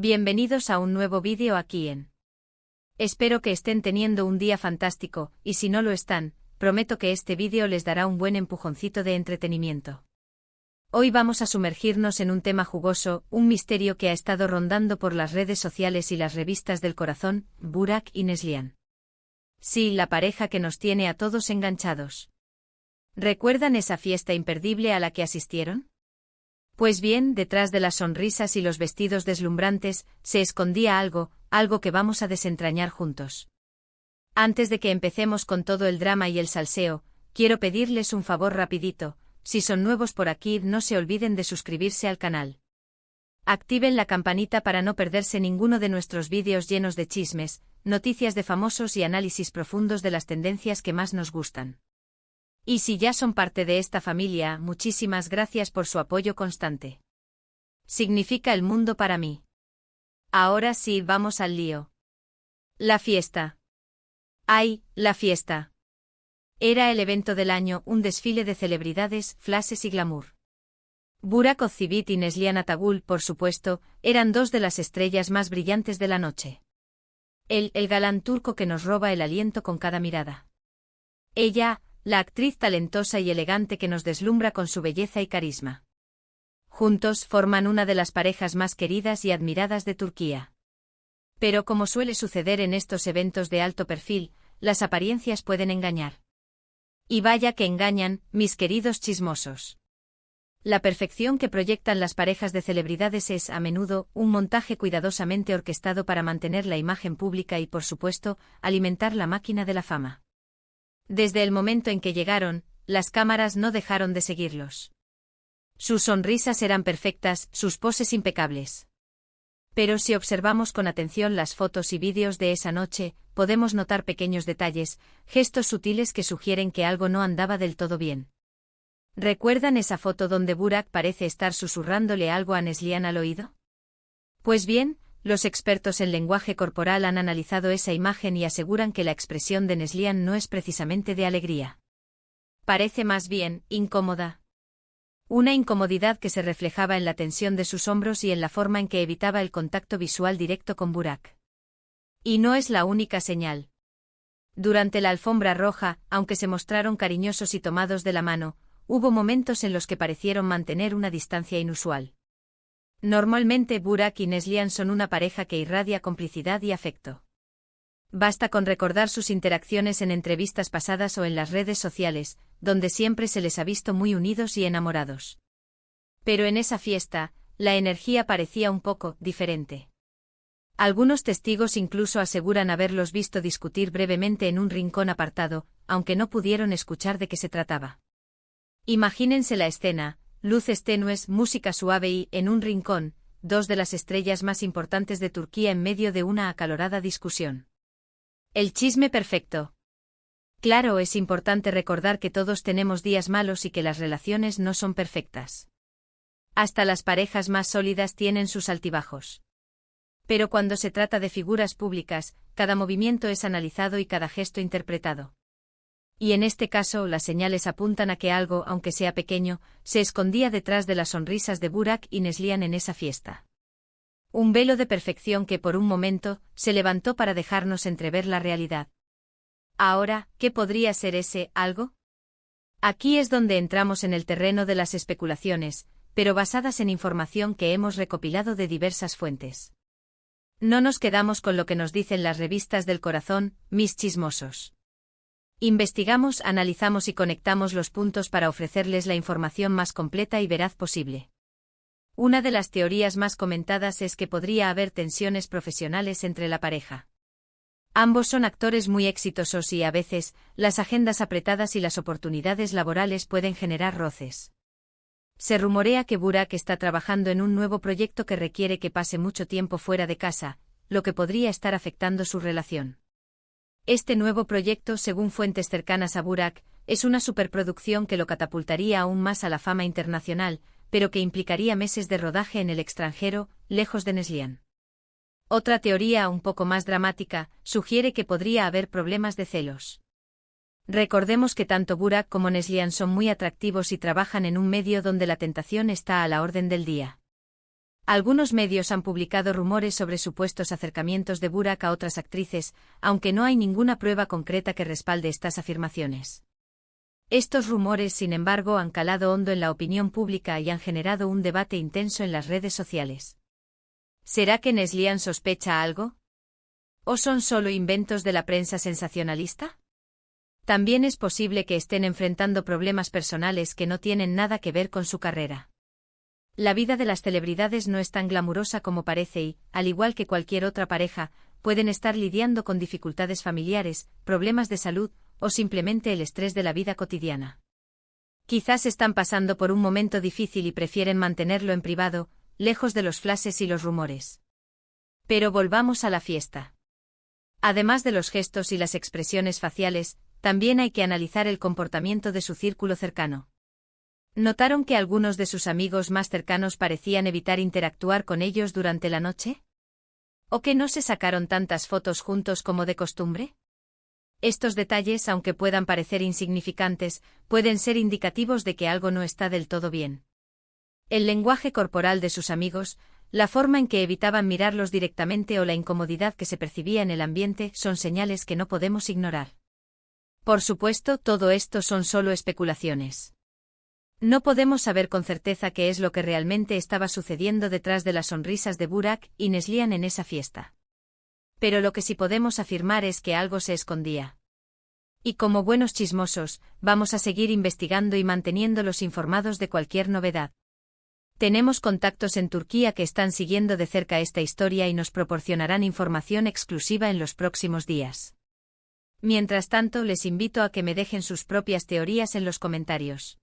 Bienvenidos a un nuevo vídeo aquí en. Espero que estén teniendo un día fantástico, y si no lo están, prometo que este vídeo les dará un buen empujoncito de entretenimiento. Hoy vamos a sumergirnos en un tema jugoso, un misterio que ha estado rondando por las redes sociales y las revistas del corazón, Burak y Neslihan. Sí, la pareja que nos tiene a todos enganchados. ¿Recuerdan esa fiesta imperdible a la que asistieron? Pues bien, detrás de las sonrisas y los vestidos deslumbrantes, se escondía algo que vamos a desentrañar juntos. Antes de que empecemos con todo el drama y el salseo, quiero pedirles un favor rapidito: si son nuevos por aquí, no se olviden de suscribirse al canal. Activen la campanita para no perderse ninguno de nuestros vídeos llenos de chismes, noticias de famosos y análisis profundos de las tendencias que más nos gustan. Y si ya son parte de esta familia, muchísimas gracias por su apoyo constante. Significa el mundo para mí. Ahora sí, vamos al lío. La fiesta. ¡Ay, la fiesta! Era el evento del año, un desfile de celebridades, flashes y glamour. Burak Özçivit y Neslihan Atagül, por supuesto, eran dos de las estrellas más brillantes de la noche. El galán turco que nos roba el aliento con cada mirada. Ella, la actriz talentosa y elegante que nos deslumbra con su belleza y carisma. Juntos forman una de las parejas más queridas y admiradas de Turquía. Pero como suele suceder en estos eventos de alto perfil, las apariencias pueden engañar. Y vaya que engañan, mis queridos chismosos. La perfección que proyectan las parejas de celebridades es, a menudo, un montaje cuidadosamente orquestado para mantener la imagen pública y, por supuesto, alimentar la máquina de la fama. Desde el momento en que llegaron, las cámaras no dejaron de seguirlos. Sus sonrisas eran perfectas, sus poses impecables. Pero si observamos con atención las fotos y vídeos de esa noche, podemos notar pequeños detalles, gestos sutiles que sugieren que algo no andaba del todo bien. ¿Recuerdan esa foto donde Burak parece estar susurrándole algo a Neslihan al oído? Pues bien, los expertos en lenguaje corporal han analizado esa imagen y aseguran que la expresión de Neslihan no es precisamente de alegría. Parece más bien incómoda. Una incomodidad que se reflejaba en la tensión de sus hombros y en la forma en que evitaba el contacto visual directo con Burak. Y no es la única señal. Durante la alfombra roja, aunque se mostraron cariñosos y tomados de la mano, hubo momentos en los que parecieron mantener una distancia inusual. Normalmente Burak y Neslihan son una pareja que irradia complicidad y afecto. Basta con recordar sus interacciones en entrevistas pasadas o en las redes sociales, donde siempre se les ha visto muy unidos y enamorados. Pero en esa fiesta, la energía parecía un poco diferente. Algunos testigos incluso aseguran haberlos visto discutir brevemente en un rincón apartado, aunque no pudieron escuchar de qué se trataba. Imagínense la escena: luces tenues, música suave y, en un rincón, dos de las estrellas más importantes de Turquía en medio de una acalorada discusión. El chisme perfecto. Claro, es importante recordar que todos tenemos días malos y que las relaciones no son perfectas. Hasta las parejas más sólidas tienen sus altibajos. Pero cuando se trata de figuras públicas, cada movimiento es analizado y cada gesto interpretado. Y en este caso, las señales apuntan a que algo, aunque sea pequeño, se escondía detrás de las sonrisas de Burak y Neslihan en esa fiesta. Un velo de perfección que por un momento se levantó para dejarnos entrever la realidad. Ahora, ¿qué podría ser ese algo? Aquí es donde entramos en el terreno de las especulaciones, pero basadas en información que hemos recopilado de diversas fuentes. No nos quedamos con lo que nos dicen las revistas del corazón, mis chismosos. Investigamos, analizamos y conectamos los puntos para ofrecerles la información más completa y veraz posible. Una de las teorías más comentadas es que podría haber tensiones profesionales entre la pareja. Ambos son actores muy exitosos y, a veces, las agendas apretadas y las oportunidades laborales pueden generar roces. Se rumorea que Burak está trabajando en un nuevo proyecto que requiere que pase mucho tiempo fuera de casa, lo que podría estar afectando su relación. Este nuevo proyecto, según fuentes cercanas a Burak, es una superproducción que lo catapultaría aún más a la fama internacional, pero que implicaría meses de rodaje en el extranjero, lejos de Neslihan. Otra teoría, un poco más dramática, sugiere que podría haber problemas de celos. Recordemos que tanto Burak como Neslihan son muy atractivos y trabajan en un medio donde la tentación está a la orden del día. Algunos medios han publicado rumores sobre supuestos acercamientos de Burak a otras actrices, aunque no hay ninguna prueba concreta que respalde estas afirmaciones. Estos rumores, sin embargo, han calado hondo en la opinión pública y han generado un debate intenso en las redes sociales. ¿Será que Neslihan sospecha algo? ¿O son solo inventos de la prensa sensacionalista? También es posible que estén enfrentando problemas personales que no tienen nada que ver con su carrera. La vida de las celebridades no es tan glamurosa como parece y, al igual que cualquier otra pareja, pueden estar lidiando con dificultades familiares, problemas de salud, o simplemente el estrés de la vida cotidiana. Quizás están pasando por un momento difícil y prefieren mantenerlo en privado, lejos de los flashes y los rumores. Pero volvamos a la fiesta. Además de los gestos y las expresiones faciales, también hay que analizar el comportamiento de su círculo cercano. ¿Notaron que algunos de sus amigos más cercanos parecían evitar interactuar con ellos durante la noche? ¿O que no se sacaron tantas fotos juntos como de costumbre? Estos detalles, aunque puedan parecer insignificantes, pueden ser indicativos de que algo no está del todo bien. El lenguaje corporal de sus amigos, la forma en que evitaban mirarlos directamente o la incomodidad que se percibía en el ambiente son señales que no podemos ignorar. Por supuesto, todo esto son solo especulaciones. No podemos saber con certeza qué es lo que realmente estaba sucediendo detrás de las sonrisas de Burak y Neslihan en esa fiesta. Pero lo que sí podemos afirmar es que algo se escondía. Y como buenos chismosos, vamos a seguir investigando y manteniéndolos informados de cualquier novedad. Tenemos contactos en Turquía que están siguiendo de cerca esta historia y nos proporcionarán información exclusiva en los próximos días. Mientras tanto, les invito a que me dejen sus propias teorías en los comentarios.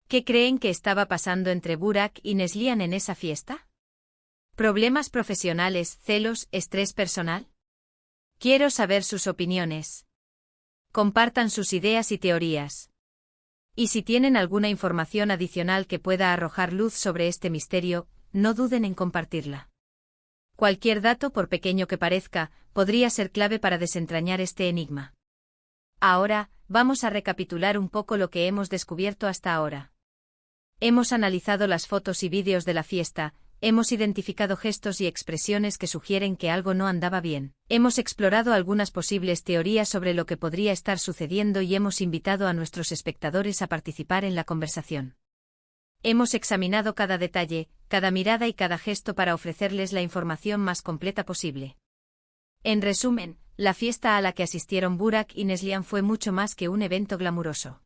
¿Qué creen que estaba pasando entre Burak y Neslihan en esa fiesta? ¿Problemas profesionales, celos, estrés personal? Quiero saber sus opiniones. Compartan sus ideas y teorías. Y si tienen alguna información adicional que pueda arrojar luz sobre este misterio, no duden en compartirla. Cualquier dato, por pequeño que parezca, podría ser clave para desentrañar este enigma. Ahora, vamos a recapitular un poco lo que hemos descubierto hasta ahora. Hemos analizado las fotos y vídeos de la fiesta, hemos identificado gestos y expresiones que sugieren que algo no andaba bien, hemos explorado algunas posibles teorías sobre lo que podría estar sucediendo y hemos invitado a nuestros espectadores a participar en la conversación. Hemos examinado cada detalle, cada mirada y cada gesto para ofrecerles la información más completa posible. En resumen, la fiesta a la que asistieron Burak y Neslihan fue mucho más que un evento glamuroso.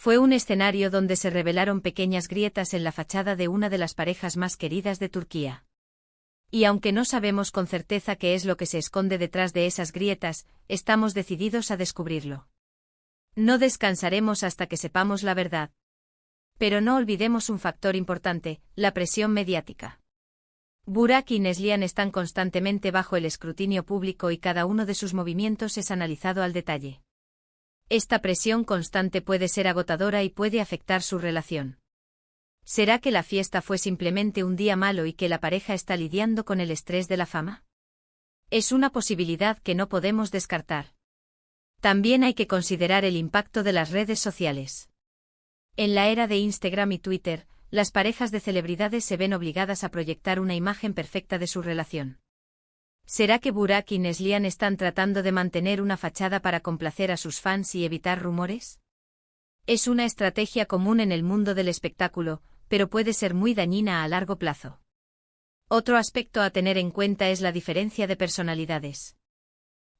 Fue un escenario donde se revelaron pequeñas grietas en la fachada de una de las parejas más queridas de Turquía. Y aunque no sabemos con certeza qué es lo que se esconde detrás de esas grietas, estamos decididos a descubrirlo. No descansaremos hasta que sepamos la verdad. Pero no olvidemos un factor importante, la presión mediática. Burak y Neslihan están constantemente bajo el escrutinio público y cada uno de sus movimientos es analizado al detalle. Esta presión constante puede ser agotadora y puede afectar su relación. ¿Será que la fiesta fue simplemente un día malo y que la pareja está lidiando con el estrés de la fama? Es una posibilidad que no podemos descartar. También hay que considerar el impacto de las redes sociales. En la era de Instagram y Twitter, las parejas de celebridades se ven obligadas a proyectar una imagen perfecta de su relación. ¿Será que Burak y Neslihan están tratando de mantener una fachada para complacer a sus fans y evitar rumores? Es una estrategia común en el mundo del espectáculo, pero puede ser muy dañina a largo plazo. Otro aspecto a tener en cuenta es la diferencia de personalidades.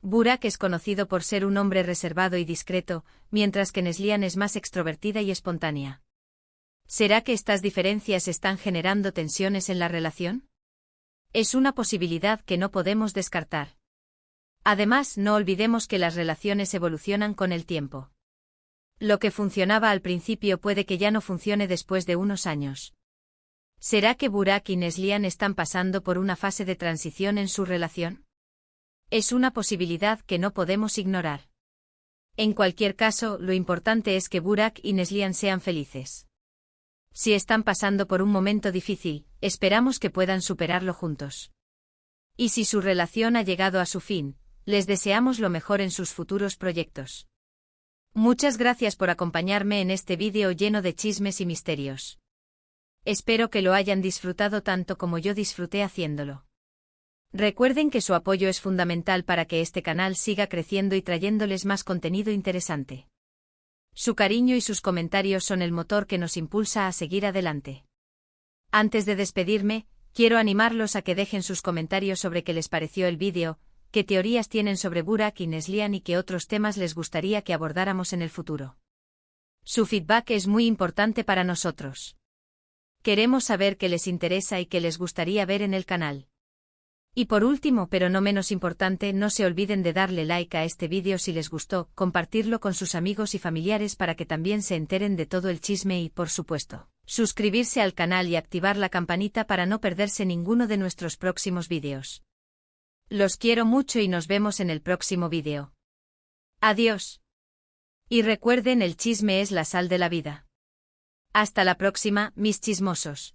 Burak es conocido por ser un hombre reservado y discreto, mientras que Neslihan es más extrovertida y espontánea. ¿Será que estas diferencias están generando tensiones en la relación? Es una posibilidad que no podemos descartar. Además, no olvidemos que las relaciones evolucionan con el tiempo. Lo que funcionaba al principio puede que ya no funcione después de unos años. ¿Será que Burak y Neslihan están pasando por una fase de transición en su relación? Es una posibilidad que no podemos ignorar. En cualquier caso, lo importante es que Burak y Neslihan sean felices. Si están pasando por un momento difícil, esperamos que puedan superarlo juntos. Y si su relación ha llegado a su fin, les deseamos lo mejor en sus futuros proyectos. Muchas gracias por acompañarme en este vídeo lleno de chismes y misterios. Espero que lo hayan disfrutado tanto como yo disfruté haciéndolo. Recuerden que su apoyo es fundamental para que este canal siga creciendo y trayéndoles más contenido interesante. Su cariño y sus comentarios son el motor que nos impulsa a seguir adelante. Antes de despedirme, quiero animarlos a que dejen sus comentarios sobre qué les pareció el vídeo, qué teorías tienen sobre Burak y Neslihan y qué otros temas les gustaría que abordáramos en el futuro. Su feedback es muy importante para nosotros. Queremos saber qué les interesa y qué les gustaría ver en el canal. Y por último, pero no menos importante, no se olviden de darle like a este vídeo si les gustó, compartirlo con sus amigos y familiares para que también se enteren de todo el chisme y, por supuesto, suscribirse al canal y activar la campanita para no perderse ninguno de nuestros próximos vídeos. Los quiero mucho y nos vemos en el próximo vídeo. Adiós. Y recuerden, el chisme es la sal de la vida. Hasta la próxima, mis chismosos.